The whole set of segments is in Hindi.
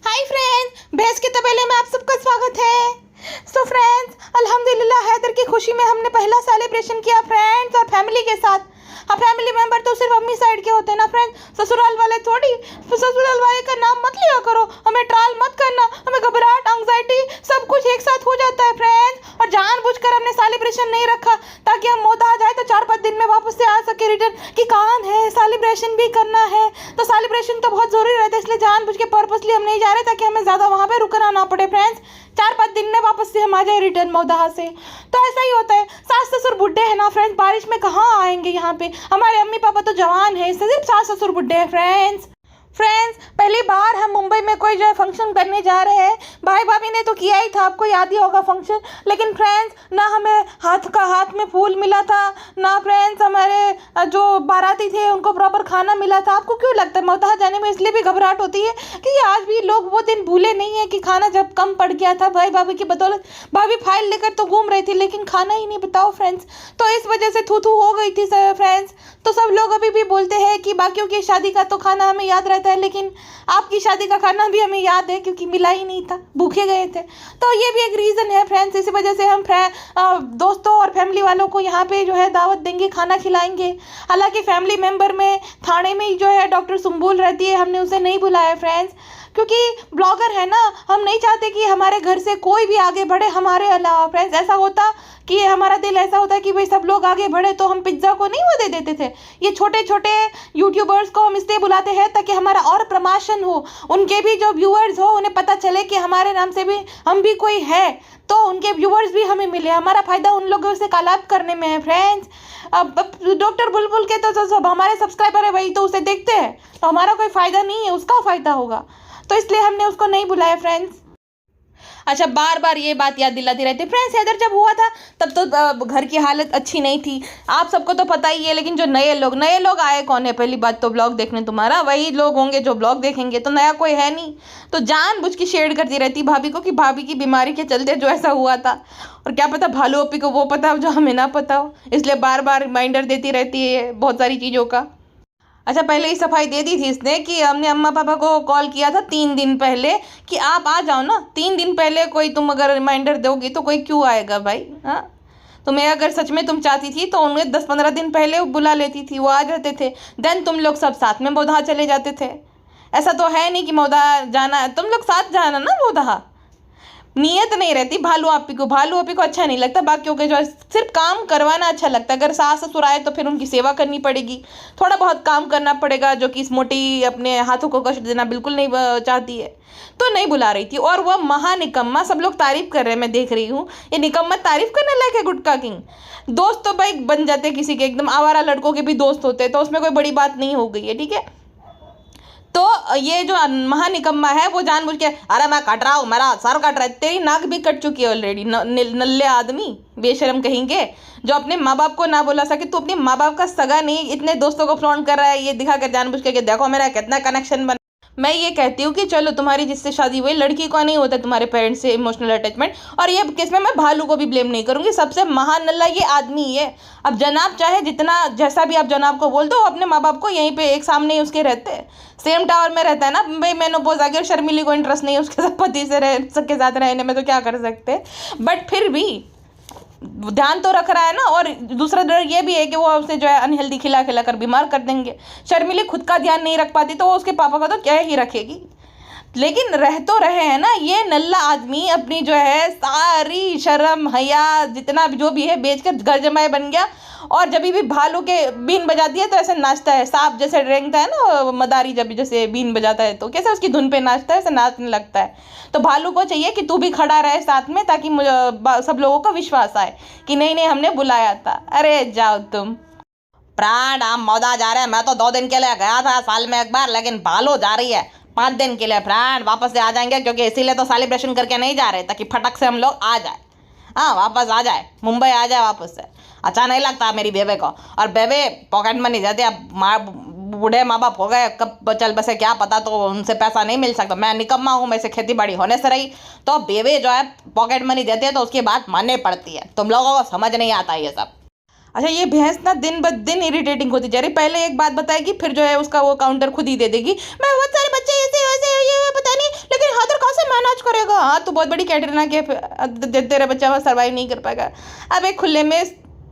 हाय फ्रेंड्स, भैंस के तबेले में आप सबका स्वागत है। सो फ्रेंड्स, अल्हम्दुलिल्लाह हैदर की खुशी में हमने पहला सेलिब्रेशन किया फ्रेंड्स और फैमिली के साथ। हाँ, फैमिली मेंबर तो सिर्फ अम्मी साइड के होते हैं ना फ्रेंड्स, ससुराल वाले थोड़ी। ससुराल वाले का नाम मत लिया करो, हमें ट्राल मत करना, हमें घबराहट एंग्जाइटी सब कुछ एक साथ हो जाता है फ्रेंड्स। और जानबूझकर हमने सेलिब्रेशन नहीं रखा ताकि हम मौत आ जाए तो 4-5 दिन में वापस से आ सके रिटर्न कि कान है, सेलिब्रेशन भी करना है। तो सेलिब्रेशन तो बहुत ज़रूरी रहता है, इसलिए जानबूझ के पर्पसली हम नहीं जा रहे ताकि हमें ज़्यादा वहाँ पे रुकना ना पड़े फ्रेंड्स। 4-5 दिन में वापस से हम आ जाए रिटर्न मौदहा से। तो ऐसा ही होता है। सास ससुर बुढ़े हैं ना फ्रेंड्स, बारिश में कहाँ आएंगे यहाँ पे। हमारे अम्मी पापा तो जवान है, इससे सिर्फ सास ससुर बुढ़े हैं फ्रेंड्स। पहली बार हम मुंबई में कोई जो है फंक्शन करने जा रहे हैं। भाई भाभी ने तो किया ही था, आपको याद ही होगा फंक्शन। लेकिन फ्रेंड्स, ना हमें हाथ में फूल मिला था, ना फ्रेंड्स हमारे जो बाराती थे उनको प्रॉपर खाना मिला था। आपको क्यों लगता है मौतहा जाने में इसलिए भी घबराहट होती है कि आज भी लोग वो दिन भूले नहीं है कि खाना जब कम पड़ गया था भाई भाभी की बदौलत। भाभी फाइल लेकर तो घूम रही थी लेकिन खाना ही नहीं, बताओ फ्रेंड्स। तो इस वजह से थू हो गई थी फ्रेंड्स। तो सब लोग अभी भी बोलते हैं कि बाकियों की शादी का तो खाना हमें याद रहता है, लेकिन आपकी शादी का खाना भी हमें याद है क्योंकि मिला ही नहीं था, भूखे गए थे। तो ये भी एक रीज़न है फ्रेंड्स, इसी वजह से हम दोस्तों और फैमिली वालों को यहाँ पे जो है दावत देंगे, खाना खिलाएंगे। हालांकि फैमिली मेम्बर में थाने में ही जो है डॉक्टर सुम्बुल रहती है, हमने उसे नहीं बुलाया फ्रेंड्स क्योंकि ब्लॉगर है ना, हम नहीं चाहते कि हमारे घर से कोई भी आगे बढ़े हमारे अलावा फ्रेंड्स। ऐसा होता कि हमारा दिल ऐसा होता कि भाई सब लोग आगे बढ़े तो हम पिज्ज़ा को नहीं वो दे देते थे। ये छोटे छोटे यूट्यूबर्स को हम इसलिए बुलाते हैं ताकि हमारा और प्रमोशन हो, उनके भी जो व्यूअर्स हो उन्हें पता चले कि हमारे नाम से भी हम भी कोई है, तो उनके व्यूअर्स भी हमें मिले। हमारा फ़ायदा उन लोगों से कॉलैब करने में है फ्रेंड्स। अब डॉक्टर बुलबुल के तो सब हमारे सब्सक्राइबर है, वही तो उसे देखते हैं, तो हमारा कोई फ़ायदा नहीं है, उसका फ़ायदा होगा। तो इसलिए हमने उसको नहीं बुलाया फ्रेंड्स। अच्छा, बार बार ये बात याद दिलाती रहती है फ्रेंड्स। हैदर जब हुआ था तब तो घर की हालत अच्छी नहीं थी, आप सबको तो पता ही है। लेकिन जो नए लोग आए कौन है? पहली बात तो ब्लॉग देखने तुम्हारा वही लोग होंगे जो ब्लॉग देखेंगे, तो नया कोई है नहीं। तो जानबूझ के शेयर करती रहती भाभी को कि भाभी की बीमारी के चलते जो ऐसा हुआ था, और क्या पता भालू ओपी को वो पता हो जो हमें ना पता हो, इसलिए बार बार रिमाइंडर देती रहती है बहुत सारी चीज़ों का। अच्छा, पहले ही सफाई दे दी थी इसने कि हमने अम्मा पापा को कॉल किया था 3 दिन पहले कि आप आ जाओ ना। 3 दिन पहले कोई तुम अगर रिमाइंडर दोगी तो कोई क्यों आएगा भाई? हाँ, तुम्हें अगर सच में तुम चाहती थी तो उन्हें 10-15 दिन पहले बुला लेती थी, वो आ जाते थे, देन तुम लोग सब साथ में मौदहा चले जाते थे। ऐसा तो है नहीं कि मौदहा जाना तुम लोग साथ जाना ना मौदहा, नीयत नहीं रहती। भालू आपी को अच्छा नहीं लगता, बाकियों के जो सिर्फ काम करवाना अच्छा लगता है। अगर सास ससुर आए तो फिर उनकी सेवा करनी पड़ेगी, थोड़ा बहुत काम करना पड़ेगा, जो कि इस मोटी अपने हाथों को कष्ट देना बिल्कुल नहीं चाहती है, तो नहीं बुला रही थी। और वह महानिकम्मा, सब लोग तारीफ कर रहे हैं, मैं देख रही हूँ। ये निकम्मा तारीफ करने लायक है गुटका किंग। दोस्त तो भाई बन जाते किसी के, एकदम आवारा लड़कों के भी दोस्त होते हैं, तो उसमें कोई बड़ी बात नहीं हो गई है, ठीक है। तो ये जो महानिकम्मा है वो जानबूझ के, अरे मैं कट रहा हूँ, मेरा सर कट रहा है, तेरी नाक भी कट चुकी है ऑलरेडी। नल्ले आदमी, बेशरम कहेंगे, जो अपने माँ बाप को ना बुला सके। तो अपने माँ बाप का सगा नहीं, इतने दोस्तों को फ्लॉन्ट कर रहा है ये दिखा कर जानबूझ के, देखो मेरा कितना कनेक्शन बना। मैं ये कहती हूँ कि चलो तुम्हारी जिससे शादी हुई लड़की को नहीं होता तुम्हारे पेरेंट्स से इमोशनल अटैचमेंट, और ये केस में मैं भालू को भी ब्लेम नहीं करूँगी। सबसे महान नल्ला ये आदमी ही है। अब जनाब चाहे जितना जैसा भी आप जनाब को बोल दो, अपने माँ बाप को यहीं पे एक सामने ही उसके रहते हैं, सेम टावर में रहता है ना भाई। मेनोपॉज आ गया और शर्मिली को इंटरेस्ट नहीं है उसके साथ पति से सबके साथ रहने में, तो क्या कर सकते। बट फिर भी ध्यान तो रख रहा है ना। और दूसरा डर ये भी है कि वो उसे जो है अनहेल्दी खिला कर बीमार कर देंगे। शर्मिली खुद का ध्यान नहीं रख पाती तो वो उसके पापा का तो क्या ही रखेगी। लेकिन रह तो रहे हैं ना, ये नल्ला आदमी अपनी जो है सारी शर्म हया जितना भी जो भी है बेचकर घर जमाए बन गया। और जब भी भालू के बीन बजाती है तो ऐसे नाचता है, सांप जैसे रेंगता है ना मदारी, जब जैसे बीन बजाता है तो कैसे उसकी धुन पे नाचता है, ऐसे नाचने लगता है। तो भालू को चाहिए कि तू भी खड़ा रहे साथ में, ताकि सब लोगों को विश्वास आए कि नहीं हमने बुलाया था। अरे जाओ तुम प्राण, हम मौदा जा रहे हैं। मैं तो 2 दिन के लिए गया था साल में एक बार, लेकिन भालू जा रही है 5 दिन के लिए। फ्रेंड वापस से आ जाएंगे, क्योंकि इसीलिए तो सेलिब्रेशन करके नहीं जा रहे ताकि फटक से हम लोग आ जाए। हाँ, वापस आ जाए, मुंबई आ जाए वापस से। अच्छा नहीं लगता मेरी बेबे को। और बेबे पॉकेट मनी देते, अब बूढ़े माँ बाप हो गए, कब चल बसे क्या पता, तो उनसे पैसा नहीं मिल सकता। मैं निकम्मा हूँ, मैं से खेती बाड़ी होने से रही, तो बेबे जो है पॉकेट मनी देते हैं तो उसकी बात माननी पड़ती है। तुम लोगों को समझ नहीं आता ये सब। अच्छा, ये भैंस ना दिन ब दिन इरिटेटिंग होती जा रही। पहले एक बात बताएगी, फिर जो है उसका वो काउंटर खुद ही दे देगी। मैं बहुत सारे बच्चे ऐसे वैसे ये पता नहीं, लेकिन करेगा? हाँ, तू बहुत बड़ी कैटरीना के तेरा बच्चा सर्वाइव नहीं कर पाएगा। अब एक खुले में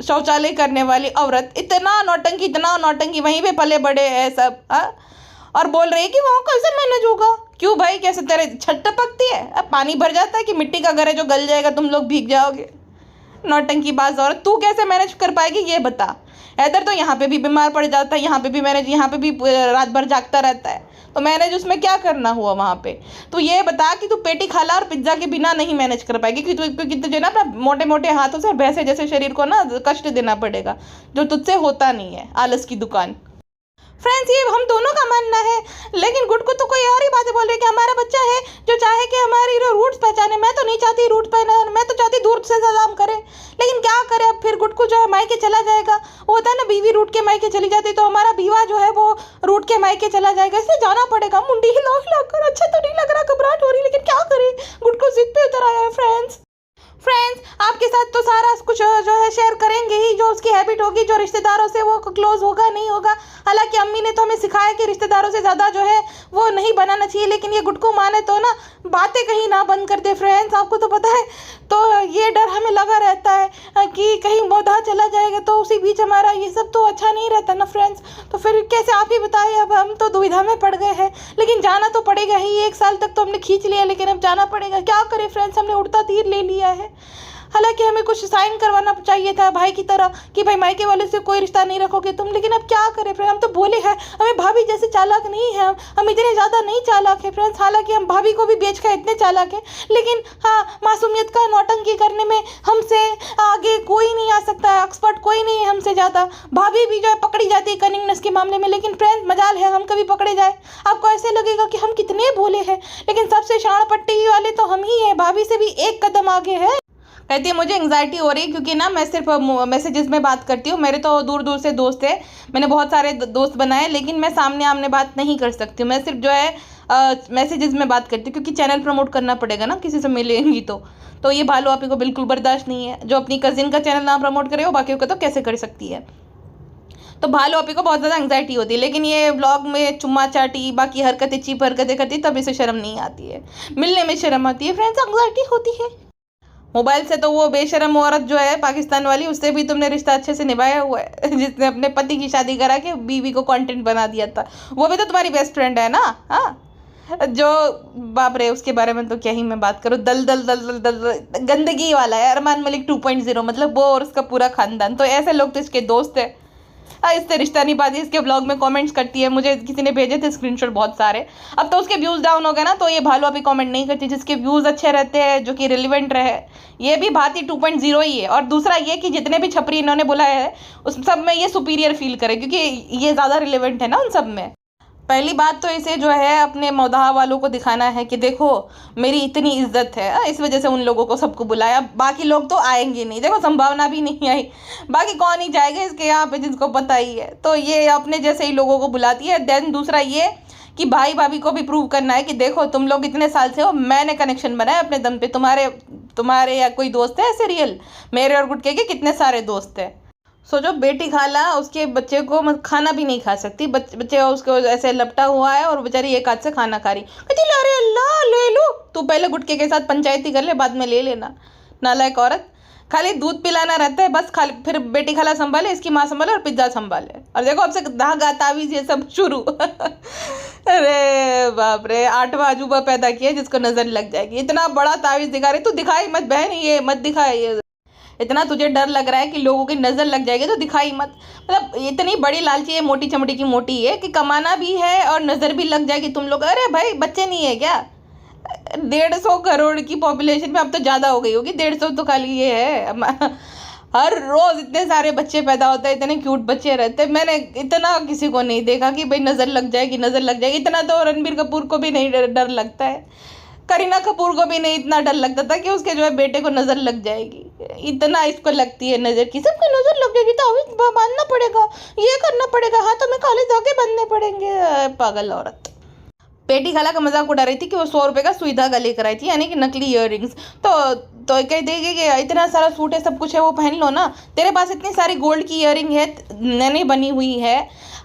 शौचालय करने वाली औरत, इतना नौटंकी, वहीं पे पले बड़े हैं सब, हाँ, और बोल रही है कि वहाँ कैसे मैनेज होगा? क्यों भाई, कैसे तेरे छत टपकती है? अब पानी भर जाता है कि मिट्टी का घर है जो गल जाएगा, तुम लोग भीग जाओगे? नौटंकी बाज औरत, तू कैसे मैनेज कर पाएगी ये बता। इधर तो यहाँ पे भी बीमार पड़ जाता है, यहाँ पे भी मैनेज, यहाँ पे भी रात भर जागता रहता है, तो मैनेज उसमें क्या करना हुआ वहाँ पे? तो ये बता कि तू पेटी खाला और पिज्ज़ा के बिना नहीं मैनेज कर पाएगी, क्योंकि तुझे ना अपना मोटे मोटे हाथों से भैंसे जैसे शरीर को ना कष्ट देना पड़ेगा, जो तुझसे होता नहीं है, आलस की दुकान। फ्रेंड्स, ये हम दोनों का मानना है, लेकिन गुड को तो कोई और ही बातें बोल रही है कि हमारा बच्चा है जो चाहे कि हमारी रूट्स पहचाने। मैं तो नहीं चाहती रूट पहचाने, मैं तो चाहती दूर से सलाम करे, लेकिन क्या करे अब? फिर गुड को जो है मायके चला जाएगा, वो होता है ना, बीवी रूट के मायके चली जाती तो हमारा बीवा जो है वो रूट के मायके चला जाएगा, इसलिए जाना पड़ेगा। मुंडी हिला हिला कर, अच्छा तो नहीं लग रहा, घबराहट हो रही, लेकिन क्या करे, गुड को जिद पे उतर आया है। फ्रेंड्स, आपके साथ तो सारा कुछ जो है शेयर करेंगे ही, जो उसकी हैबिट होगी, जो रिश्तेदारों से वो क्लोज होगा नहीं होगा। हालांकि अम्मी ने तो हमें सिखाया कि रिश्तेदारों से ज़्यादा जो है वो नहीं बनाना चाहिए, लेकिन ये गुटकू माने तो ना बातें कहीं ना बंद कर दे। फ्रेंड्स, आपको तो पता है, तो ये डर हमें लगा रहता है कि कहीं मोधा चला जाएगा, तो उसी बीच हमारा ये सब तो अच्छा नहीं रहता ना फ्रेंड्स। तो फिर कैसे, आप ही बताइए, अब हम तो दुविधा में पड़ गए हैं, लेकिन जाना तो पड़ेगा ही। 1 साल तक तो हमने खींच लिया, लेकिन अब जाना पड़ेगा, क्या करें फ्रेंड्स, हमने उड़ता तीर ले लिया है। हालांकि हमें कुछ साइन करवाना चाहिए था भाई की तरह कि भाई मायके वाले से कोई रिश्ता नहीं रखोगे तुम, लेकिन अब क्या करें फ्रेंड, हम तो बोले हैं, हमें भाभी जैसे चालाक नहीं है, हम इतने ज़्यादा नहीं चालाक है फ्रेंड्स। हालांकि हम भाभी को भी बेच कर इतने चालाक है, लेकिन हाँ, मासूमियत का नौटंकी करने में हमसे आगे कोई नहीं आ सकता है, एक्सपर्ट कोई नहीं है हमसे ज़्यादा। भाभी भी जो है पकड़ी जाती है कनिंगनेस के मामले में, लेकिन फ्रेंड्स मजाल है हम कभी पकड़े जाए। आपको ऐसे लगेगा कि हम कितने भोले हैं, लेकिन सबसे शाण पट्टी वाले तो हम ही हैं, भाभी से भी एक कदम आगे है। कहती है मुझे एंग्जाइटी हो रही है क्योंकि ना मैं सिर्फ मैसेजेस में बात करती हूँ, मेरे तो दूर दूर से दोस्त है, मैंने बहुत सारे दोस्त बनाए, लेकिन मैं सामने आमने बात नहीं कर सकती हूँ, मैं सिर्फ जो है मैसेजेस में बात करती हूँ, क्योंकि चैनल प्रमोट करना पड़ेगा ना, किसी से मिलेंगी तो ये भालू आपी को बिल्कुल बर्दाश्त नहीं है। जो अपनी कजिन का चैनल ना प्रमोट करे वो बाकियों का तो कैसे कर सकती है। तो भालू आपी को बहुत ज़्यादा एंग्जाइटी होती है, लेकिन ये ब्लॉग में चुम्मा चाटी बाकी हरकतें चीप हरकतें करती तब इसे शर्म नहीं आती है, मिलने में शर्म आती है फ्रेंड्स, एंग्जाइटी होती है। मोबाइल से तो वो बेशरम औरत जो है पाकिस्तान वाली, उससे भी तुमने रिश्ता अच्छे से निभाया हुआ है, जिसने अपने पति की शादी करा के बीवी को कंटेंट बना दिया था, वो भी तो तुम्हारी बेस्ट फ्रेंड है ना। हाँ, जो बाप रे, उसके बारे में तो क्या ही मैं बात करूँ, दल दल दल दल दल, दल गंदगी वाला है अरमान मलिक 2.0, मतलब वो और उसका पूरा खानदान, तो ऐसे लोग तो इसके दोस्त है। इससे रिश्ता नहीं पाती, इसके ब्लॉग में कमेंट्स करती है, मुझे किसी ने भेजे थे स्क्रीनशॉट बहुत सारे। अब तो उसके व्यूज़ डाउन हो गए ना, तो ये भालू अभी कमेंट नहीं करती, जिसके व्यूज़ अच्छे रहते हैं, जो कि रिलेवेंट रहे, ये भी भाती 2.0 ही है। और दूसरा ये कि जितने भी छपरी इन्होंने बुलाया है उस सब में ये सुपीरियर फील करे, क्योंकि ये ज़्यादा रिलेवेंट है ना उन सब में। पहली बात तो इसे जो है अपने मौदाह वालों को दिखाना है कि देखो मेरी इतनी इज्जत है, इस वजह से उन लोगों को सबको बुलाया, बाकी लोग तो आएंगे नहीं, देखो संभावना भी नहीं आई, बाकी कौन ही जाएगा इसके यहाँ पे जिसको पता ही है, तो ये अपने जैसे ही लोगों को बुलाती है। देन दूसरा ये कि भाई भाभी को भी प्रूव करना है कि देखो तुम लोग इतने साल से हो, मैंने कनेक्शन बनाया अपने दम पे, तुम्हारे या कोई दोस्त है ऐसे रियल, मेरे और गुटके के कितने सारे दोस्त हैं। सोचो बेटी खाला उसके बच्चे को खाना भी नहीं खा सकती, बच्चे उसको ऐसे लपटा हुआ है और बेचारी एक हाथ से खाना खा रही, कहती अरे अल्लाह ले लो, तू पहले गुटके के साथ पंचायती कर ले, बाद में ले लेना। नालायक औरत, खाली दूध पिलाना रहता है बस, खाली फिर बेटी खाला संभाले, इसकी माँ संभाले और पिज्ज़ा संभाले, और देखो अब से धागा तावीज़ ये सब शुरू। अरे बाप रे, 8वां अजूबा पैदा किया जिसको नज़र लग जाएगी, इतना बड़ा तावीज़ दिखा रही, तू दिखाई मत बहन, ये मत दिखाए, ये इतना तुझे डर लग रहा है कि लोगों की नज़र लग जाएगी तो दिखाई मत, मतलब इतनी बड़ी लालची है, मोटी चमड़ी की मोटी है कि कमाना भी है और नज़र भी लग जाएगी तुम लोग। अरे भाई बच्चे नहीं है क्या, 150 करोड़ की पॉपुलेशन में, अब तो ज़्यादा हो गई होगी, 150 तो खाली ये है। हर रोज़ इतने सारे बच्चे पैदा होते हैं, इतने क्यूट बच्चे रहते हैं, मैंने इतना किसी को नहीं देखा कि भाई नज़र लग जाएगी नज़र लग जाएगी। इतना तो रणबीर कपूर को भी नहीं डर लगता है, करीना कपूर को भी नहीं इतना डर लगता था कि उसके जो है बेटे को नज़र लग जाएगी, इतना इसको लगती है नज़र की, सबको नज़र लग जाएगी तो अभी बांधना पड़ेगा, ये करना पड़ेगा, हाथों में काले धागे बांधने पड़ेंगे। पागल औरत। बेटी खाला का मजाक उड़ा रही थी कि वो 100 रुपये का सुई धागा लेकर आई थी, यानी कि नकली ईयररिंग्स, तो कह देगी कि इतना सारा सूट है सब कुछ है वो पहन लो ना, तेरे पास इतनी सारी गोल्ड की ईयररिंग है, नैनी बनी हुई है।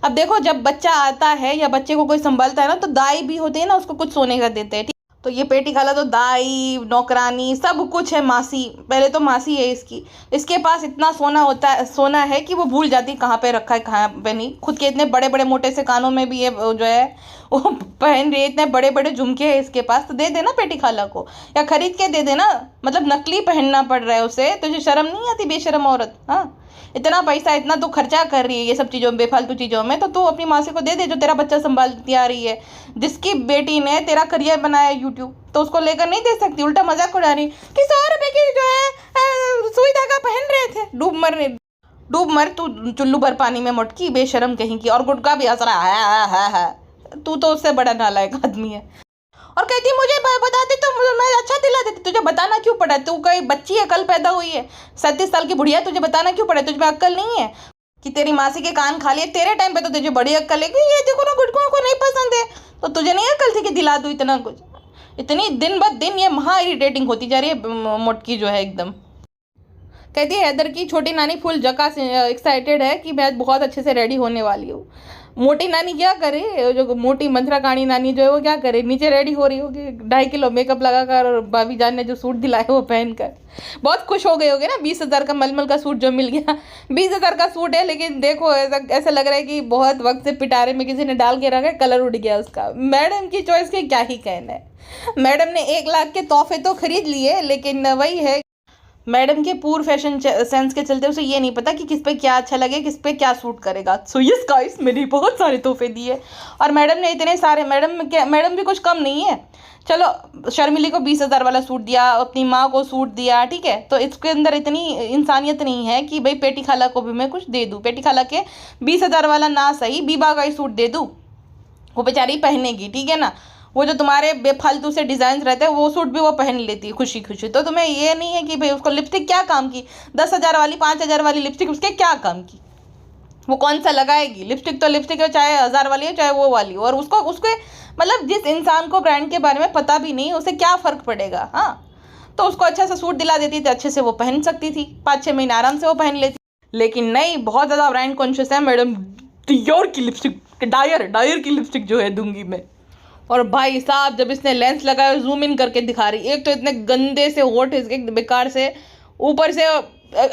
अब देखो जब बच्चा आता है या बच्चे को कोई संभालता है ना, तो दाई भी होते हैं ना, उसको कुछ सोने का देते हैं, तो ये पेटी खाला तो दाई नौकरानी सब कुछ है, मासी, पहले तो मासी है इसकी। इसके पास इतना सोना है कि वो भूल जाती कहाँ पे रखा है कहाँ पे नहीं। खुद के इतने बड़े बड़े मोटे से कानों में भी ये जो है वो पहन रही है, इतने बड़े बड़े झुमके हैं इसके पास। तो दे देना पेटी खाला को, या खरीद के दे देना, मतलब नकली पहनना पड़ रहा है उसे। तुझे शर्म नहीं आती बेशरम औरत? हाँ, इतना पैसा इतना तो खर्चा कर रही है ये सब चीज़ों में, बेफालतू चीज़ों में, तो तू अपनी मासी को दे दे जो तेरा बच्चा संभालती आ रही है। जिसकी बेटी ने तेरा करियर बनाया यूट्यूब, तो उसको लेकर नहीं दे सकती? उल्टा मजाक उड़ा रही कि 100 रुपए की जो है सुई धागा पहन रहे थे, डूब मर तू चुल्लू भर पानी में मोटकी बेशरम कहीं की। और गुटका भी हंस रहा है। तू तो उससे बड़ा नालायक आदमी है। और कहती मुझे बताती तो मैं अच्छा दिला देती। तुझे बताना क्यों पड़ा? तू कोई बच्ची है, कल पैदा हुई है, 37 साल की बुढ़िया, तुझे बताना क्यों पड़ा? तुझ में अक्ल नहीं है कि तेरी मासी के कान खा लिए? तेरे टाइम पे तो तुझे बड़ी अक्ल है कि ये देखो ना गुटकों को नहीं पसंद है, तो तुझे नहीं अक्ल थी कि दिला दूँ इतना कुछ? इतनी दिन ब दिन ये महा इरिटेटिंग होती जा रही है मोटकी जो है एकदम। कहती है हैदर की छोटी नानी फुल जका से एक्साइटेड है कि मैं बहुत अच्छे से रेडी होने वाली हूँ। मोटी नानी क्या करे, जो मोटी मंथरा काणी नानी जो है वो क्या करे, नीचे रेडी हो रही होगी 2.5 किलो मेकअप लगाकर, और भाभी जान ने जो सूट दिलाया वो पहनकर बहुत खुश हो गए होगे ना। 20,000 का मलमल का सूट जो मिल गया। 20,000 का सूट है, लेकिन देखो ऐसा लग रहा है कि बहुत वक्त से पिटारे में किसी ने डाल के रखा है, कलर उड़ गया उसका। मैडम की चॉइस के क्या ही कहना है। मैडम ने 1 लाख के तोहफे तो खरीद लिए, लेकिन वही है, मैडम के पूर्ण फैशन सेंस के चलते उसे ये नहीं पता कि किस पे क्या अच्छा लगे, किस पे क्या सूट करेगा। सो यस गाइस, मैंने बहुत सारे तोहफे दिए और मैडम ने इतने सारे, मैडम भी कुछ कम नहीं है। चलो शर्मिली को 20,000 वाला सूट दिया, अपनी माँ को सूट दिया, ठीक है, तो इसके अंदर इतनी इंसानियत नहीं है कि भाई पेटी खाला को भी मैं कुछ दे दूँ। पेटी खाला के 20,000 वाला ना सही, बीबा का ही सूट दे दूँ, वो बेचारी पहनेगी, ठीक है ना। वो जो तुम्हारे बेफालतू से डिज़ाइन रहते हैं वो सूट भी वो पहन लेती है खुशी खुशी। तो तुम्हें ये नहीं है कि भाई उसको लिपस्टिक क्या काम की, 10,000 वाली 5,000 वाली लिपस्टिक उसके क्या काम की? वो कौन सा लगाएगी? लिपस्टिक तो लिपस्टिक है, चाहे 1,000 वाली हो चाहे वो वाली हो। और उसके मतलब जिस इंसान को ब्रांड के बारे में पता भी नहीं, उसे क्या फ़र्क पड़ेगा? हाँ, तो उसको अच्छा सा सूट दिला देती थी, अच्छे से वो पहन सकती थी, 5-6 महीने आराम से वो पहन लेती। लेकिन नहीं, बहुत ज़्यादा ब्रांड कॉन्शियस है मैडम। डायर की लिपस्टिक, डायर की लिपस्टिक जो है दूंगी मैं। और भाई साहब जब इसने लेंस लगाया जूम इन करके दिखा रही, एक तो इतने गंदे से होठ इसके बेकार से, ऊपर से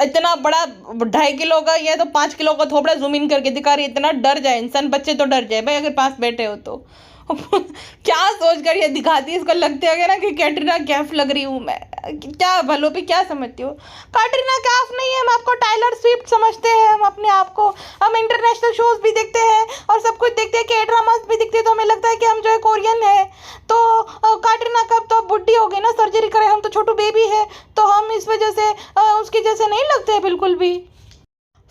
इतना बड़ा 2.5 किलो का, ये तो 5 किलो का थोपड़ा जूम इन करके दिखा रही। इतना डर जाए इंसान, बच्चे तो डर जाए भाई अगर पास बैठे हो तो। क्या सोच कर ये दिखाती है, इसको लगते है ना कि कैटरीना कैफ लग रही हूँ मैं। क्या भलो भी क्या समझती हो? कैटरीना कैफ नहीं है, हम आपको टाइलर स्विफ्ट समझते हैं हम अपने आप को। हम इंटरनेशनल शोज भी देखते हैं और सब कुछ देखते हैं, के ड्रामास भी देखते हैं, तो हमें लगता है कि हम जो है कोरियन है। तो कैटरीना कैफ तो अब बुढ़ी हो गई ना, सर्जरी करे, हम तो छोटू बेबी है, तो हम इस वजह से उसकी जैसे नहीं लगते हैं बिल्कुल भी।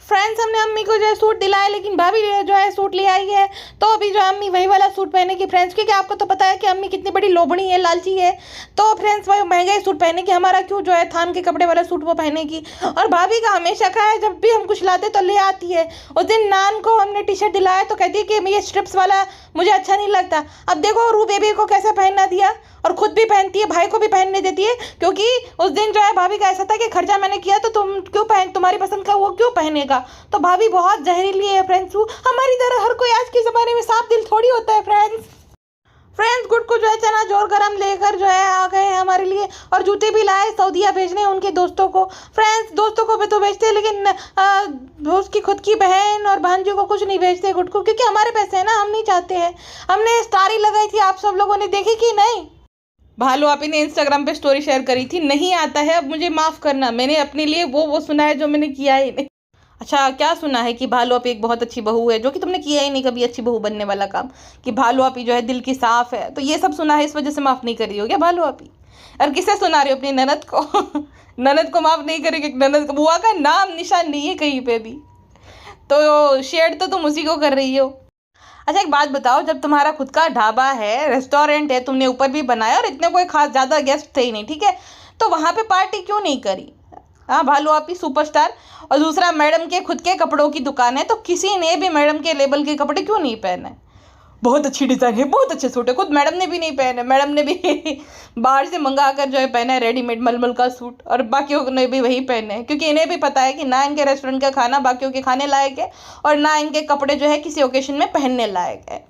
फ्रेंड्स, हमने अम्मी को जो है सूट दिलाया, लेकिन भाभी जो है सूट ले आई है, तो अभी जो अम्मी वही वाला सूट पहनेगी फ्रेंड्स, क्योंकि आपको तो पता है कि अम्मी कितनी बड़ी लोभड़ी है, लालची है। तो फ्रेंड्स वही महंगा सूट पहनेगी, हमारा क्यों जो है थान के कपड़े वाला सूट वो पहनेगी। और भाभी का हमेशा का है, जब भी हम कुछ लाते तो ले आती है। उस दिन नान को हमने टी शर्ट दिलाया तो कहती है कि ये स्ट्रिप्स वाला मुझे अच्छा नहीं लगता। अब देखो रू बेबी को कैसे पहनना दिया, और खुद भी पहनती है, भाई को भी पहनने देती है, क्योंकि उस दिन जो है भाभी का ऐसा था कि खर्चा मैंने किया तो तुम क्यों तुम्हारी पसंद का वो क्यों पहनेगा। तो भाभी बहुत जहरीली है फ्रेंड्स, हमारी तरह हर कोई आज के ज़माने में साफ दिल थोड़ी होता है फ्रेंड्स। गुड को जो है चना जोर गरम लेकर जो है आ गए हैं हमारे लिए, और जूते भी लाए, सऊदीया भेजने उनके दोस्तों को। फ्रेंड्स दोस्तों को भी तो भेजते हैं, लेकिन उसकी खुद की बहन और भांजी को कुछ नहीं भेजते गुड को, क्योंकि हमारे पैसे हैं ना, हम नहीं चाहते हैं। हमने स्टोरी लगाई थी, आप सब लोगों ने देखी कि नहीं? भालू आपी ने इंस्टाग्राम पे स्टोरी शेयर करी थी, नहीं आता है अब मुझे माफ़ करना, मैंने अपने लिए वो सुना है जो मैंने किया ही नहीं। अच्छा, क्या सुना है कि भालू आपी एक बहुत अच्छी बहू है, जो कि तुमने किया ही नहीं कभी अच्छी बहू बनने वाला काम, कि भालू आपी जो है दिल की साफ है, तो ये सब सुना है, इस वजह से माफ़ नहीं कर रही हो क्या भालू आपी? और किसे सुना रही हो? अपनी ननद को? ननद को माफ़ नहीं करेगी? ननद बुआ का नाम निशान नहीं है कहीं पे भी, तो शेयर तो तुम उसी को कर रही हो। अच्छा एक बात बताओ, जब तुम्हारा खुद का ढाबा है, रेस्टोरेंट है, तुमने ऊपर भी बनाया और इतने कोई खास ज़्यादा गेस्ट थे ही नहीं, ठीक है, तो वहाँ पे पार्टी क्यों नहीं करी? हाँ, भालू आपी सुपरस्टार। और दूसरा, मैडम के खुद के कपड़ों की दुकान है, तो किसी ने भी मैडम के लेबल के कपड़े क्यों नहीं पहने? बहुत अच्छी डिज़ाइन है, बहुत अच्छे सूट है, खुद मैडम ने भी नहीं पहने, मैडम ने भी बाहर से मंगा कर जो है पहना है रेडीमेड मलमल का सूट, और बाकियों ने भी वही पहने हैं, क्योंकि इन्हें भी पता है कि ना इनके रेस्टोरेंट का खाना बाकियों के खाने लायक है, और ना इनके कपड़े जो है किसी ओकेशन में पहनने लायक है।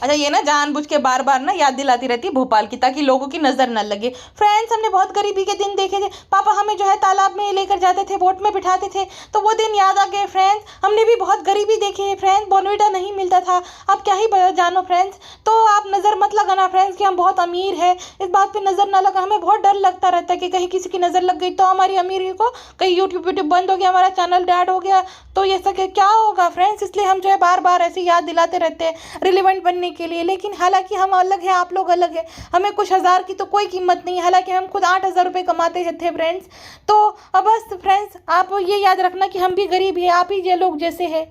अच्छा, ये ना जानबूझ के बार बार ना याद दिलाती रहती है भोपाल की, ताकि लोगों की नजर न लगे। फ्रेंड्स, हमने बहुत गरीबी के दिन देखे थे। पापा हमें जो है तालाब में लेकर जाते थे, बोट में बिठाते थे, तो वो दिन याद आ गए फ्रेंड्स। हमने भी बहुत गरीबी देखी है फ्रेंड्स, बॉर्नविटा नहीं मिलता था। आप क्या ही जानो फ्रेंड्स। तो आप नज़र मत लगाना फ्रेंड्स कि हम बहुत अमीर है, इस बात पर नज़र ना लगा। हमें बहुत डर लगता रहता है कि कहीं किसी की नज़र लग गई तो हमारी अमीरी को, कहीं यूट्यूब बंद हो गया, हमारा चैनल डैड हो गया तो ये सब क्या होगा फ्रेंड्स। इसलिए हम जो है बार बार ऐसे याद दिलाते रहते हैं रिलेवेंट बनने के लिए। लेकिन हालांकि हम अलग हैं, आप लोग अलग हैं, हमें कुछ हज़ार की तो कोई कीमत नहीं है, हालांकि हम खुद 8,000 रुपये कमाते थे फ्रेंड्स। तो अब बस फ्रेंड्स, आप ये याद रखना कि हम भी गरीब हैं, आप ही ये लोग जैसे हैं।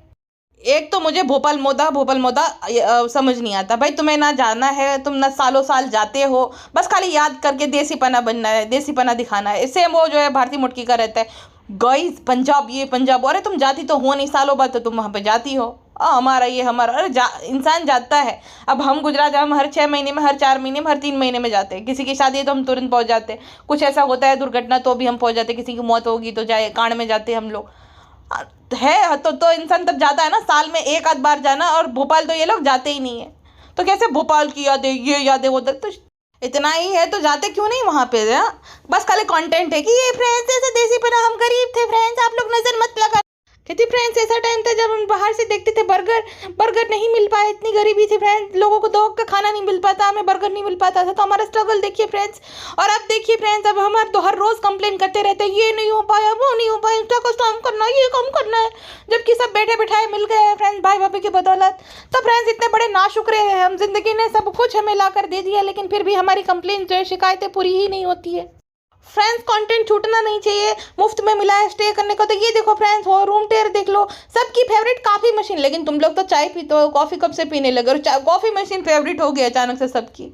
एक तो मुझे भोपाल मोदा समझ नहीं आता भाई। तुम्हें ना जाना है, तुम ना सालों साल जाते हो, बस खाली याद करके देसीपना बनना है, देसीपना दिखाना है। इससे वो जो है भारतीय मुटकी का रहता है गाइस, पंजाब ये पंजाब, अरे तुम जाती तो हो नहीं, सालों बाद तो तुम वहाँ पे जाती हो। हमारा ये हमारा, अरे इंसान जाता है। अब हम गुजरात, हम हर 6 महीने में, हर 4 महीने में, हर 3 महीने में जाते हैं। किसी की शादी है तो हम तुरंत पहुँच जाते हैं, कुछ ऐसा होता है दुर्घटना तो भी हम पहुँच जाते हैं, किसी की मौत होगी तो जाए कांड में जाते हैं हम लोग। है तो इंसान तब जाता है ना, साल में एक आध बार जाना। और भोपाल तो ये लोग जाते ही नहीं है, तो कैसे भोपाल की यादें, ये यादें उधर, तो इतना ही है तो जाते क्यों नहीं वहाँ पे। बस खाली कंटेंट है कि ये फ्रेंड्स ऐसे देसी पना, हम गरीब थे फ्रेंड्स, आप लोग नजर मत लगा। कहती फ्रेंड्स, ऐसा टाइम था जब हम बाहर से देखते थे बर्गर नहीं मिल पाए, इतनी गरीबी थी फ्रेंड्स, लोगों को 2 वक्त का खाना नहीं मिल पाता, हमें बर्गर नहीं मिल पाता था। तो हमारा स्ट्रगल देखिए फ्रेंड्स। और अब देखिए फ्रेंड्स, अब हम तो हर रोज कंप्लेन करते रहते हैं, ये नहीं हो पाया, वो नहीं हो पाया, इंस्टा का काम करना है, ये काम करना है, जबकि सब बैठे बैठाए मिल गए हैं फ्रेंड्स भाई भाभी की बदौलत। तो फ्रेंड्स, इतने बड़े नाशुक्रे हैं हम, जिंदगी ने सब कुछ हमें ला कर दे दिया, लेकिन फिर भी हमारी कंप्लेन जो है, शिकायतें पूरी ही नहीं होती है। फ्रेंड्स, कंटेंट छूटना नहीं चाहिए, मुफ्त में मिला है स्टे करने को। तो ये देखो फ्रेंड्स, वो रूम टेयर देख लो, सबकी फेवरेट कॉफी मशीन। लेकिन तुम लोग तो चाय पीते हो, कॉफी कब से पीने लगे, और कॉफी मशीन फेवरेट हो गई अचानक से सबकी।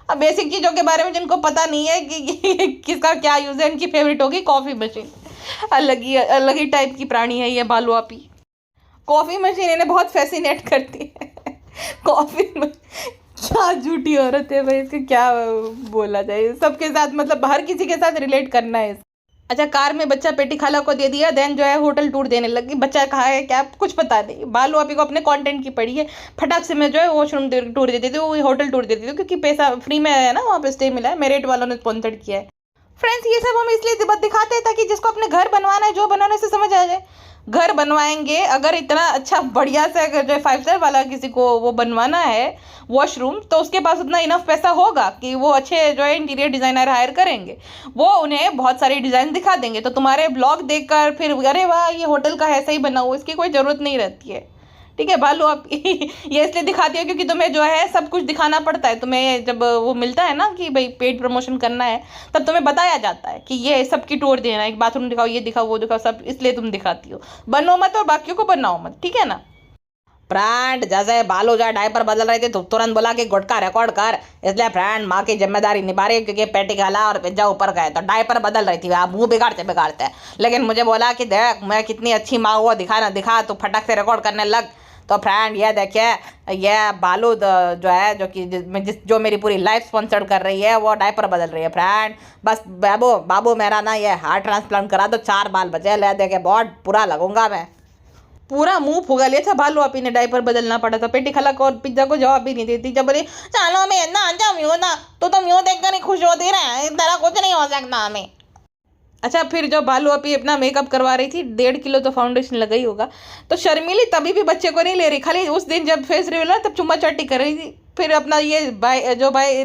अब बेसिक चीज़ों के बारे में जिनको पता नहीं है कि किसका क्या यूज़ है, इनकी फेवरेट होगी कॉफी मशीन। अलग ही टाइप की प्राणी है ये बालू आपी। कॉफी मशीन इन्हें बहुत फैसिनेट करती है। कॉफी क्या झूठी औरत है भाई, इसके क्या बोला जाए। सबके साथ, मतलब हर किसी के साथ रिलेट करना है। अच्छा, कार में बच्चा पेटी खाला को दे दिया, देन जो है होटल टूर देने लगी। बच्चा कहा है क्या कुछ पता नहीं। बालू अभी को अपने कंटेंट की पड़ी है, फटाक से मैं जो है वॉशरूम टूर देती थी, वो होटल टूर देती थी, क्योंकि पैसा फ्री में है ना, वहाँ पे स्टे मिला है, मेरिट वालों ने स्पॉन्सर्ड किया है। फ्रेंड्स, ये सब हम इसलिए दिखाते हैं ताकि जिसको अपने घर बनवाना है, जो बनाने से समझ आ जाए। घर बनवाएंगे अगर इतना अच्छा बढ़िया से, अगर जो 5 स्टार वाला किसी को वो बनवाना है वॉशरूम, तो उसके पास उतना इनफ पैसा होगा कि वो अच्छे जो है इंटीरियर डिज़ाइनर हायर करेंगे, वो उन्हें बहुत सारी डिज़ाइन दिखा देंगे। तो तुम्हारे ब्लॉग देखकर फिर अरे वाह ये होटल का ऐसा ही बना हुआ, इसकी कोई ज़रूरत नहीं रहती है। ठीक है बालू, आप ये इसलिए दिखाती हो क्योंकि तुम्हें जो है सब कुछ दिखाना पड़ता है। तुम्हें जब वो मिलता है ना कि भाई पेड प्रमोशन करना है, तब तुम्हें बताया जाता है कि ये सबकी टूर देना है, एक बाथरूम दिखाओ, ये दिखाओ, वो दिखाओ, सब इसलिए तुम दिखाती हो। बनो मत और बाकियों को बनाओ मत, ठीक है ना। फ्रेंड, जैसे बालू जो डायपर बदल रहे थे तो तुरंत बोला कि गुटका रिकॉर्ड कर, इसलिए फ्रेंड माँ की जिम्मेदारी निभा रही, क्योंकि पेटी खाला और पिज्जा ऊपर गए तो डायपर बदल रही थी, आप मुंह बिगाड़ते। लेकिन मुझे बोला कि देख मैं कितनी अच्छी माँ हुआ, दिखा तो फटक से रिकॉर्ड करने लग। तो फ्रेंड ये देखिए, ये बालू जो है, जो मेरी पूरी लाइफ स्पॉन्सर कर रही है, वो डायपर बदल रही है फ्रेंड। बस बाबू मेरा ना ये हार्ट ट्रांसप्लांट करा दो, 4 बाल बचे, ले देखे बहुत बुरा लगूंगा मैं। पूरा मुंह फुगा लिया था बालू आपी ने, डायपर बदलना पड़ा था। पेटी खला को और पिज्जा को जवाब भी नहीं देती। जब बोली चलो मैं ना जब यूँ ना, तो तुम यूँ देख कर ही खुश होती रहे, इस तरह कुछ नहीं हो सकता हमें। अच्छा, फिर जब बालू अपी अपना मेकअप करवा रही थी, 1.5 किलो तो फाउंडेशन लगा ही होगा, तो शर्मिली तभी भी बच्चे को नहीं ले रही, खाली उस दिन जब फेस रिवील हुआ तब चुम्मा चाटी कर रही थी। फिर अपना ये भाई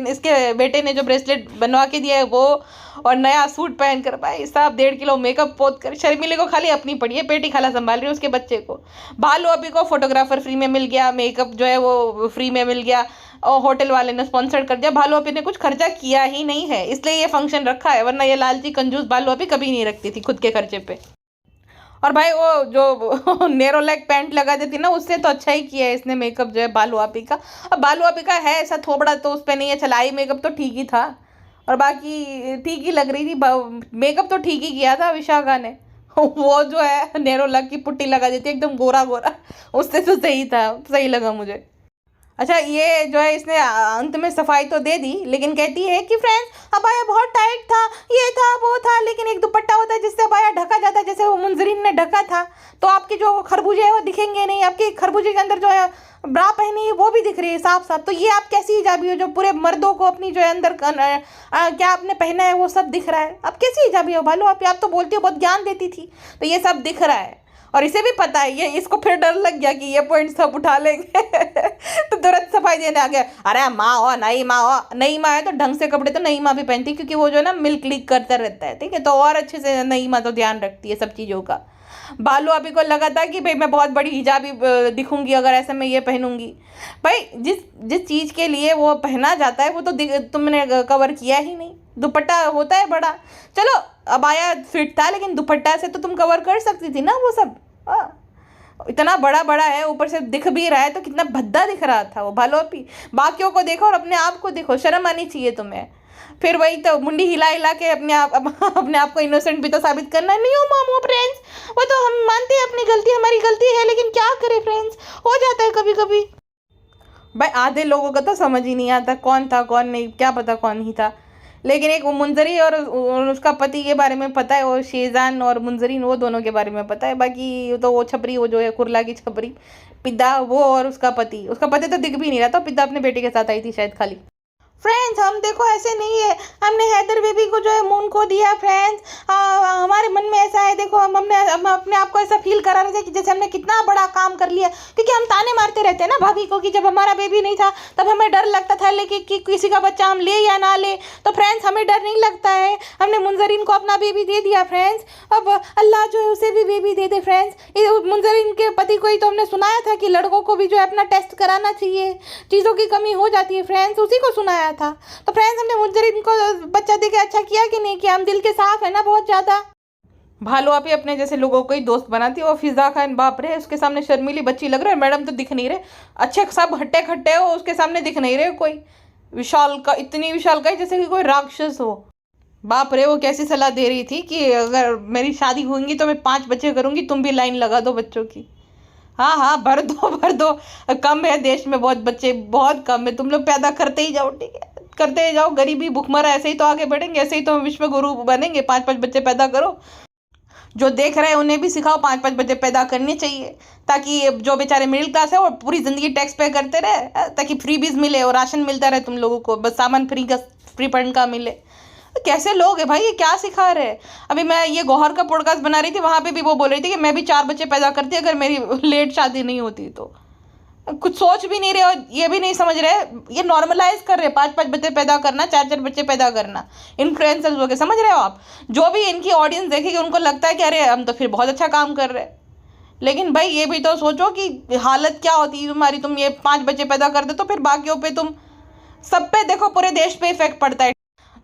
इसके बेटे ने जो ब्रेसलेट बनवा के दिया है वो, और नया सूट पहन कर, भाई साहब 1.5 किलो मेकअप पोत कर शर्मिली को खाली अपनी पड़ी है, पेटी खाला संभाल रही है उसके बच्चे को। बालू अभी को फोटोग्राफर फ्री में मिल गया, मेकअप जो है वो फ्री में मिल गया, और होटल वाले ने स्पॉन्सर कर दिया। बालू अभी ने कुछ खर्चा किया ही नहीं है, इसलिए ये फंक्शन रखा है, वरना ये लालची कंजूस बालू अभी कभी नहीं रखती थी खुद के खर्चे पे। और भाई वो जो नेरो लेग पैंट लगा देती ना, उससे तो अच्छा ही किया है इसने मेकअप जो है बालू आपी का। अब बालू आपी का है ऐसा थोबड़ा तो उस पर नहीं है, चलाई मेकअप तो ठीक ही था, और बाकी ठीक ही लग रही थी। मेकअप तो ठीक ही किया था विशाखा ने। वो जो है नेरो लग की पुट्टी लगा देती एकदम गोरा गोरा, उससे तो सही था, सही लगा मुझे। अच्छा, ये जो है इसने अंत में सफाई तो दे दी, लेकिन कहती है कि फ्रेंड्स अबाया बहुत टाइट था, ये था वो था, लेकिन एक दुपट्टा होता है जिससे अबाया ढका जाता है, जैसे वो मुंजरीन ने ढका था, तो आपकी जो खरबूजे है वो दिखेंगे नहीं, आपके खरबूजे के अंदर जो है ब्रा पहनी है वो भी दिख रही है साफ साफ। तो ये आप कैसी हिजाबी हो जो पूरे मर्दों को अपनी जो है अंदर क्या आपने पहना है वो सब दिख रहा है? आप कैसी हिजाबी हो भालू? आप तो बोलती हो बहुत ज्ञान देती थी, तो ये सब दिख रहा है और इसे भी पता है, ये इसको फिर डर लग गया कि ये पॉइंट सब उठा लेंगे तो तुरंत सफाई देने आ गया। अरे माँ हो, नहीं माँ हो, नहीं माँ है तो ढंग से कपड़े तो नहीं माँ भी पहनती, क्योंकि वो जो है ना मिल्क लीक करता रहता है, ठीक है, तो और अच्छे से नहीं माँ तो ध्यान रखती है सब चीज़ों का। बालू अभी को लगा था कि भाई मैं बहुत बड़ी हिजाबी दिखूंगी अगर ऐसे मैं ये पहनूंगी। भाई जिस जिस चीज़ के लिए वो पहना जाता है वो तो तुमने कवर किया ही नहीं। दुपट्टा होता है बड़ा, चलो अबाया फिट था, लेकिन दुपट्टा से तो तुम कवर कर सकती थी ना वो सब। इतना बड़ा बड़ा है, ऊपर से दिख भी रहा है, तो कितना भद्दा दिख रहा था वो भालो। बाकियों को देखो और अपने आप को देखो, शर्म आनी चाहिए तुम्हें। फिर वही तो मुंडी हिला हिला के अपने आप को इनोसेंट भी तो साबित करना नहीं हो मामू फ्रेंड्स। वो तो हम मानते हैं अपनी गलती, हमारी गलती है, लेकिन क्या करें फ्रेंड्स, हो जाता है कभी कभी। भाई आधे लोगों का तो समझ ही नहीं आता कौन था कौन नहीं, क्या पता कौन ही था, लेकिन एक मुंजरी और उसका पति के बारे में पता है, वो शेजान और मुंजरीन वो दोनों के बारे में पता है। बाकी तो वो छपरी, वो जो है कुरला की छपरी पिद्दा, वो और उसका पति तो दिख भी नहीं रहा था, पिद्दा अपने बेटे के साथ आई थी शायद खाली। फ्रेंड्स हम देखो ऐसे नहीं है, हमने हैदर बेबी को जो है मून को दिया फ्रेंड्स। हमारे मन में ऐसा है, देखो हम अपने आप को ऐसा फील करा रहे थे कि जैसे हमने कितना बड़ा काम कर लिया, क्योंकि हम ताने मारते रहते हैं ना भाभी को कि जब हमारा बेबी नहीं था तब हमें डर लगता था लेकिन कि किसी का बच्चा हम ले या ना ले। तो फ्रेंड्स हमें डर नहीं लगता है, हमने मुंजरीन को अपना बेबी दे दिया फ्रेंड्स। अब अल्लाह जो है उसे भी बेबी दे दे फ्रेंड्स। मुंजरीन के पति को ही तो हमने सुनाया था कि लड़कों को भी जो है अपना टेस्ट कराना चाहिए, चीज़ों की कमी हो जाती है फ्रेंड्स, उसी को सुनाया था। तो फ्रेंड्स हमने मुंजरीन को बच्चा देके अच्छा किया कि नहीं किया? हम दिल के साफ है ना बहुत ज़्यादा। भालू आप ही अपने जैसे लोगों को ही दोस्त बनाती है। और फिजा खान बाप रे, उसके सामने शर्मीली बच्ची लग रहा है, मैडम तो दिख नहीं रहे, अच्छे सब हट्टे खट्टे हो, उसके सामने दिख नहीं रहे कोई विशाल का, इतनी विशाल का जैसे कि कोई राक्षस हो। बाप रे, वो कैसी सलाह दे रही थी कि अगर मेरी शादी होगी तो मैं 5 बच्चे करूंगी, तुम भी लाइन लगा दो बच्चों की। हाँ हाँ भर दो भर दो, कम है देश में बहुत बच्चे, बहुत कम है, तुम लोग पैदा करते ही जाओ, ठीक है, करते ही जाओ। गरीबी भुखमरा ऐसे ही तो आगे बढ़ेंगे, ऐसे ही तो हम विश्व गुरु बनेंगे। 5-5 बच्चे पैदा करो, जो देख रहे हैं उन्हें भी सिखाओ 5-5 बच्चे पैदा करने चाहिए, ताकि जो बेचारे मिडिल क्लास है वो पूरी ज़िंदगी टैक्स पे करते रहे, ताकि फ्री बीज मिले और राशन मिलता रहे तुम लोगों को, बस सामान फ्री फंड का मिले। कैसे लोग है भाई, ये क्या सिखा रहे हैं? अभी मैं ये गौहर का पॉडकास्ट बना रही थी, वहाँ पे भी वो बोल रही थी कि मैं भी 4 बच्चे पैदा करती अगर मेरी लेट शादी नहीं होती तो। कुछ सोच भी नहीं रहे और ये भी नहीं समझ रहे, ये नॉर्मलाइज कर रहे 5-5 बच्चे पैदा करना, 4-4 बच्चे पैदा करना, इन्फ्लुएंसर्स हो गए, समझ रहे हो आप? जो भी इनकी ऑडियंस देखेगी उनको लगता है कि अरे हम तो फिर बहुत अच्छा काम कर रहे हैं, लेकिन भाई ये भी तो सोचो कि हालत क्या होती है तुम्हारी। तुम ये 5 बच्चे पैदा कर दे तो फिर बाकियों पे, तुम सब पे देखो, पूरे देश पे इफेक्ट पड़ता है,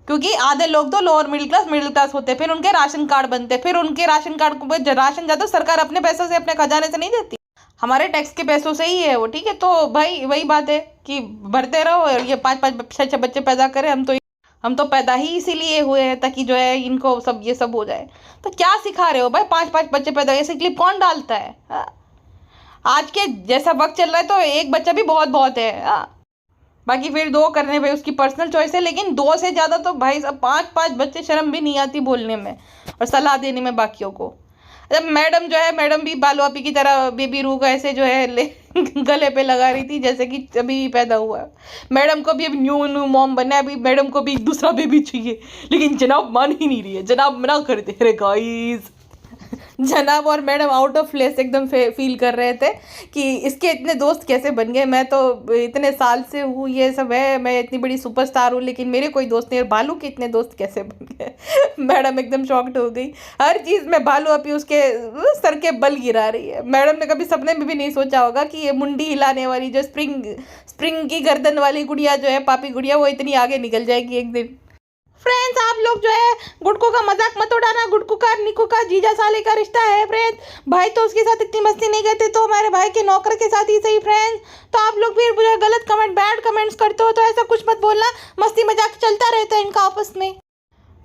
क्योंकि आधे लोग तो लोअर मिडिल क्लास होते हैं, फिर उनके राशन कार्ड बनते, फिर उनके राशन कार्ड को राशन जाता सरकार अपने पैसों से, अपने खजाने से नहीं देती, हमारे टैक्स के पैसों से ही है वो, ठीक है। तो भाई वही बात है कि भरते रहो और ये 5-5 6-6 बच्चे पैदा करें। हम तो पैदा ही इसीलिए हुए हैं ताकि जो है इनको सब ये सब हो जाए। तो क्या सिखा रहे हो भाई, 5-5 बच्चे पैदा, ऐसे क्लिप कौन डालता है? आज के जैसा वक्त चल रहा है तो एक बच्चा भी बहुत बहुत है। बाकी फिर 2 करने भाई उसकी पर्सनल चॉइस है, लेकिन 2 से ज़्यादा तो भाई सब 5-5 बच्चे, शर्म भी नहीं आती बोलने में और सलाह देने में बाकियों को। जब मैडम जो है, मैडम भी बालू आपी की तरह बेबी रू को ऐसे जो है गले पे लगा रही थी जैसे कि अभी पैदा हुआ। मैडम को भी अब न्यू मॉम बनना है, अभी मैडम को भी दूसरा बेबी चाहिए, लेकिन जनाब मान ही नहीं रही है, जनाब मना कर दे रहे गाइस। जनाब और मैडम आउट ऑफ प्लेस एकदम फील कर रहे थे कि इसके इतने दोस्त कैसे बन गए, मैं तो इतने साल से हूँ, ये सब है, मैं इतनी बड़ी सुपरस्टार हूँ, लेकिन मेरे कोई दोस्त नहीं, और भालू के इतने दोस्त कैसे बन गए। मैडम एकदम शॉक्ड हो गई, हर चीज़ में भालू अभी उसके सर के बल गिरा रही है। मैडम ने कभी सपने में भी नहीं सोचा होगा कि ये मुंडी हिलाने वाली जो स्प्रिंग की गर्दन वाली गुड़िया जो है, पापी गुड़िया, वो इतनी आगे निकल जाएगी एक दिन। फ्रेंड्स आप लोग जो है गुड्डू का मजाक मत उड़ाना, गुड्डू का निकू का जीजा साले का रिश्ता है फ्रेंड्स, भाई तो उसके साथ इतनी मस्ती नहीं करते तो हमारे भाई के नौकर के साथ ही सही फ्रेंड्स। तो आप लोग भी मुझे गलत कमेंट, बैड कमेंट्स करते हो तो ऐसा कुछ मत बोलना, मस्ती मजाक चलता रहता है इनका आपस में।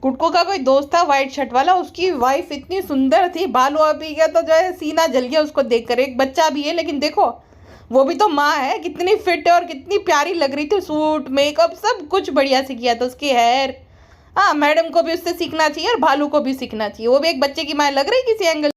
गुड्डू का कोई दोस्त था वाइट शर्ट वाला, उसकी वाइफ इतनी सुंदर थी, बालू अभी का तो जो है सीना जल गया उसको देखकर। एक बच्चा भी है, लेकिन देखो वो भी तो माँ है, कितनी फिट है और कितनी प्यारी लग रही थी, सूट मेकअप सब कुछ बढ़िया से किया था, उसकी हेयर। हाँ, मैडम को भी उससे सीखना चाहिए और भालू को भी सीखना चाहिए, वो भी एक बच्चे की माँ लग रही किसी एंगल।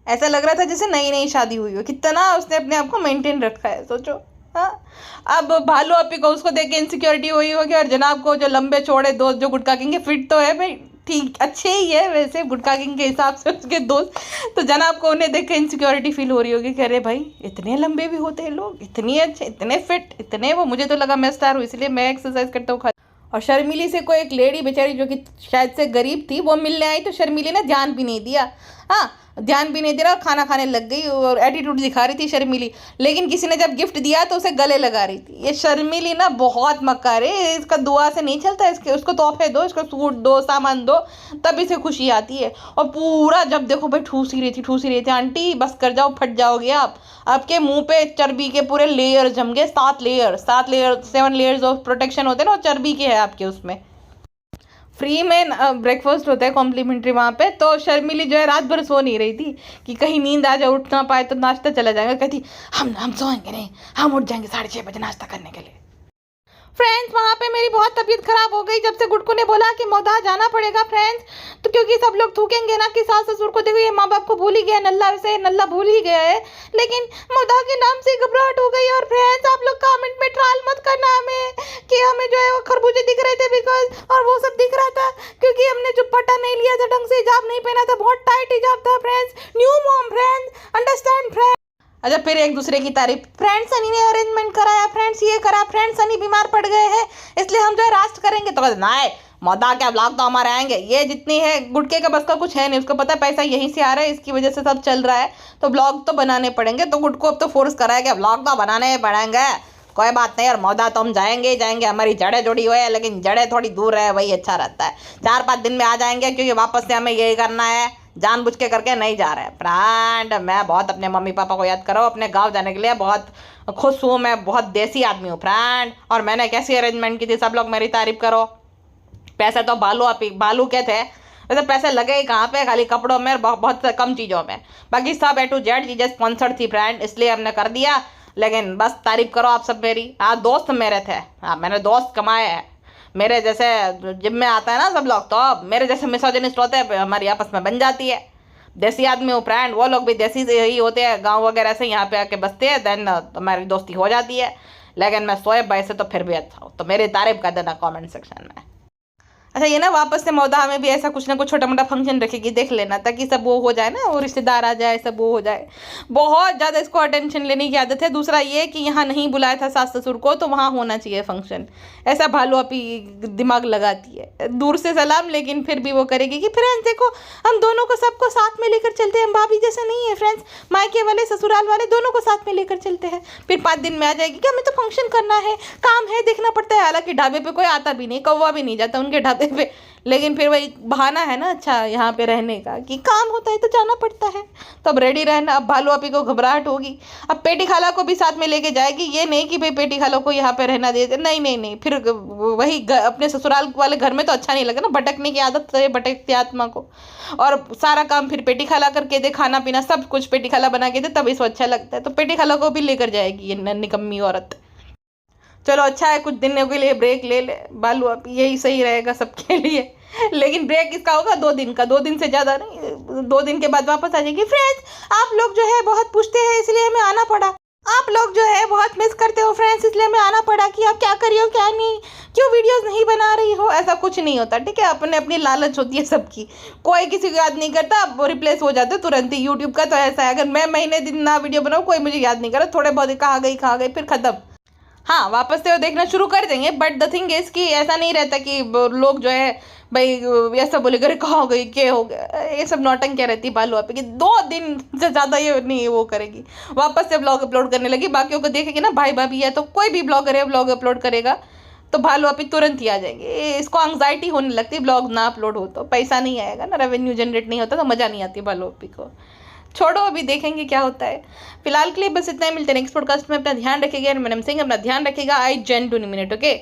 ऐसा लग रहा था जैसे नई नई शादी हुई हो, कितना उसने अपने आप को मेंटेन रखा है, सोचो। हाँ, अब भालू अपी को उसको देख के इनसिक्योरिटी हुई होगी, और जनाब को जो लंबे चौड़े दोस्त जो गुटखा किंग के, फिट तो है भाई, ठीक अच्छे ही है वैसे गुटखा किंग के हिसाब से उसके दोस्त, तो जनाब को उन्हें देख के इनसिक्योरिटी फील हो रही होगी कि अरे भाई इतने लंबे भी होते हैं लोग, इतने अच्छे, इतने फिट, इतने वो, मुझे तो लगा मैं स्टार हूँ इसलिए मैं एक्सरसाइज करता हूँ। और शर्मिली से कोई एक लेडी बेचारी जो कि शायद से गरीब थी, वो मिलने आई, तो शर्मिली ने ध्यान भी नहीं दिया। हाँ, ध्यान भी नहीं दे रहा और खाना खाने लग गई और एटीट्यूड दिखा रही थी शर्मिली। लेकिन किसी ने जब गिफ्ट दिया तो उसे गले लगा रही थी। ये शर्मिली ना बहुत मक्कार है, इसका दुआ से नहीं चलता, इसके उसको तोहफे दो, इसको सूट दो, सामान दो, तब इसे खुशी आती है। और पूरा जब देखो भाई ठूस ही रही थी, आंटी बस कर जाओ, फट जाओगे आप, आपके मुंह पे चर्बी के पूरे लेयर जम गए, 7 लेयर्स ऑफ प्रोटेक्शन होते हैं ना, वो चर्बी के है आपके उसमें। फ्री में ब्रेकफास्ट होता है कॉम्प्लीमेंट्री वहाँ पे, तो शर्मिली जो है रात भर सो नहीं रही थी कि कहीं नींद आ जाए, उठ ना पाए तो नाश्ता चला जाएगा। कहती हम सोएंगे नहीं, हम उठ जाएंगे 6:30 बजे नाश्ता करने के लिए। फ्रेंड्स, वहाँ पे मेरी बहुत तबीयत खराब हो गई जब से गुड्डू ने बोला कि मौदा जाना पड़ेगा फ्रेंड्स, तो क्योंकि सब लोग थूकेंगे ना कि सास ससुर को देखो ये माँ बाप को भूल ही गया, नल्ला भूल ही गया है, लेकिन मौदा के नाम से घबराहट हो गई। और फ्रेंड्स, आप लोग कमेंट में ट्राल मत करना हमें कि हमें जो है वो खरबूजे दिख रहे थे बिकॉज, और वो सब दिख रहा था क्योंकि हमने दुपट्टा नहीं लिया था ढंग से, हिजाब नहीं पहना था, बहुत टाइट हिजाब था friends, new mom friends, understand friends. अच्छा, फिर एक दूसरे की तारीफ, फ्रेंड्स सनी ने अरेंजमेंट कराया, फ्रेंड्स ये करा, फ्रेंड्स सनी बीमार पड़ गए हैं इसलिए हम जो है रास्ट करेंगे, तो ना मौदा क्या ब्लॉग तो हमारे आएंगे, ये जितनी है गुटके का बस का कुछ है नहीं, उसको पता है पैसा यहीं से आ रहा है, इसकी वजह से सब चल रहा है, तो ब्लॉग तो बनाने पड़ेंगे। तो गुटको अब तो फोर्स कराएगा, ब्लॉग तो बनाने पड़ेंगे, कोई बात नहीं यार मौदा, तो हम जाएंगे, हमारी जड़ें जुड़ी हुई है, लेकिन जड़ें थोड़ी दूर है, वही अच्छा रहता है। 4-5 दिन में आ जाएंगे क्योंकि वापस से हमें यही करना है, जानबूझ के करके नहीं जा रहे हैं फ्रेंड। मैं बहुत अपने मम्मी पापा को याद करो, अपने गांव जाने के लिए बहुत खुश हूँ, मैं बहुत देसी आदमी हूँ फ्रेंड। और मैंने कैसी अरेंजमेंट की थी, सब लोग मेरी तारीफ करो। पैसे तो बालू के थे, वैसे पैसे लगे ही कहाँ पे, खाली कपड़ों में, बहुत कम चीज़ों में, बाकी सब A to Z चीज़ें स्पॉन्सर्ड थी फ्रेंड, इसलिए हमने कर दिया। लेकिन बस तारीफ करो आप सब मेरी। हाँ, दोस्त मेरे थे, हाँ मैंने दोस्त कमाए हैं, मेरे जैसे जिम में आता है ना सब लोग, तो अब मेरे जैसे मिसोजिनिस्ट होते हैं, हमारी आपस में बन जाती है। देसी आदमी हो फ्रेंड, वो लोग भी देसी ही होते हैं, गांव वगैरह से यहाँ पे आके बसते हैं, देन हमारी दोस्ती हो जाती है। लेकिन मैं शोएब भाई से तो फिर भी अच्छा हूँ, तो मेरी तारीफ कर देना कमेंट सेक्शन में। अच्छा, ये ना वापस से मौदा में भी ऐसा कुछ ना कुछ छोटा मोटा फंक्शन रखेगी, देख लेना, ताकि सब वो हो जाए ना, वो रिश्तेदार आ जाए, सब वो हो जाए। बहुत ज़्यादा इसको अटेंशन लेने की आदत है। दूसरा ये कि यहाँ नहीं बुलाया था सास ससुर को, तो वहाँ होना चाहिए फंक्शन, ऐसा भालू अपी दिमाग लगाती है। दूर से सलाम, लेकिन फिर भी वो करेगी कि फ्रेंड्स देखो हम दोनों को सबको साथ में लेकर चलते हैं, हम भाभी जैसे नहीं है फ्रेंड्स, मायके वाले ससुराल वाले दोनों को साथ में लेकर चलते हैं। फिर 5 दिन में आ जाएगी कि हमें तो फंक्शन करना है, काम है, देखना पड़ता है। हालांकि ढाबे पे कोई आता भी नहीं, कौवा भी नहीं जाता उनके ढाबे पे, लेकिन फिर वही बहाना है ना अच्छा यहाँ पे रहने का, कि काम होता है तो जाना पड़ता है, तो अब रेडी रहना। अब भालू अपी को घबराहट होगी, अब पेटी खाला को भी साथ में लेके जाएगी, ये नहीं कि भाई पेटी खाला को यहाँ पे रहना दे, नहीं, फिर वही अपने ससुराल वाले घर में तो अच्छा नहीं लगा ना, भटकने की आदत है, भटकती आत्मा को। और सारा काम फिर पेटी खाला करके दे, खाना पीना सब कुछ पेटी खाला बना के दे, तब इसको अच्छा लगता है, तो पेटी खाला को भी लेकर जाएगी ये निकम्मी औरत। चलो अच्छा है, कुछ दिनों के लिए ब्रेक ले ले बालू, अब यही सही रहेगा सबके लिए। लेकिन ब्रेक इसका होगा 2 दिन का, 2 दिन से ज़्यादा नहीं, 2 दिन के बाद वापस आ जाएगी। फ्रेंड्स, आप लोग जो है बहुत पूछते हैं इसलिए हमें आना पड़ा, आप लोग जो है बहुत मिस करते हो फ्रेंड्स, इसलिए हमें आना पड़ा कि आप क्या कर रही हो क्या नहीं, क्यों वीडियोस नहीं बना रही हो। ऐसा कुछ नहीं होता, ठीक है, अपने अपनी लालच होती है सबकी, कोई किसी को याद नहीं करता, वो रिप्लेस हो जाते तुरंत ही। यूट्यूब का तो ऐसा है, अगर मैं महीने दिन ना वीडियो बनाऊँ कोई मुझे याद नहीं करा, थोड़े बहुत कहाँ गई फिर ख़त्म। हाँ, वापस से वो देखना शुरू कर देंगे, बट द थिंग इज कि ऐसा नहीं रहता कि लोग जो है भाई ऐसा बोलेगा अरे कहाँ हो गई, क्या हो गया, ये सब नौटंकियाँ रहती बालू आप कि 2 दिन से ज़्यादा ये नहीं वो करेगी, वापस से ब्लॉग अपलोड करने लगी। बाकियों को देखेगी ना, भाई भाभी है तो कोई भी ब्लॉगर है ब्लॉग अपलोड करेगा तो भालू अपी तुरंत ही आ जाएंगे। इसको एंग्जाइटी होने लगती है, ब्लॉग ना अपलोड हो तो पैसा नहीं आएगा ना, रेवेन्यू जनरेट नहीं होता तो मज़ा नहीं आती भालू अपी को। छोड़ो, अभी देखेंगे क्या होता है। फिलहाल के लिए बस इतना ही, मिलते हैं नेक्स्ट पॉडकास्ट में। अपना ध्यान रखिएगा, मैडम सिंह अपना ध्यान रखिएगा। आई जेन 2 मिनट, ओके।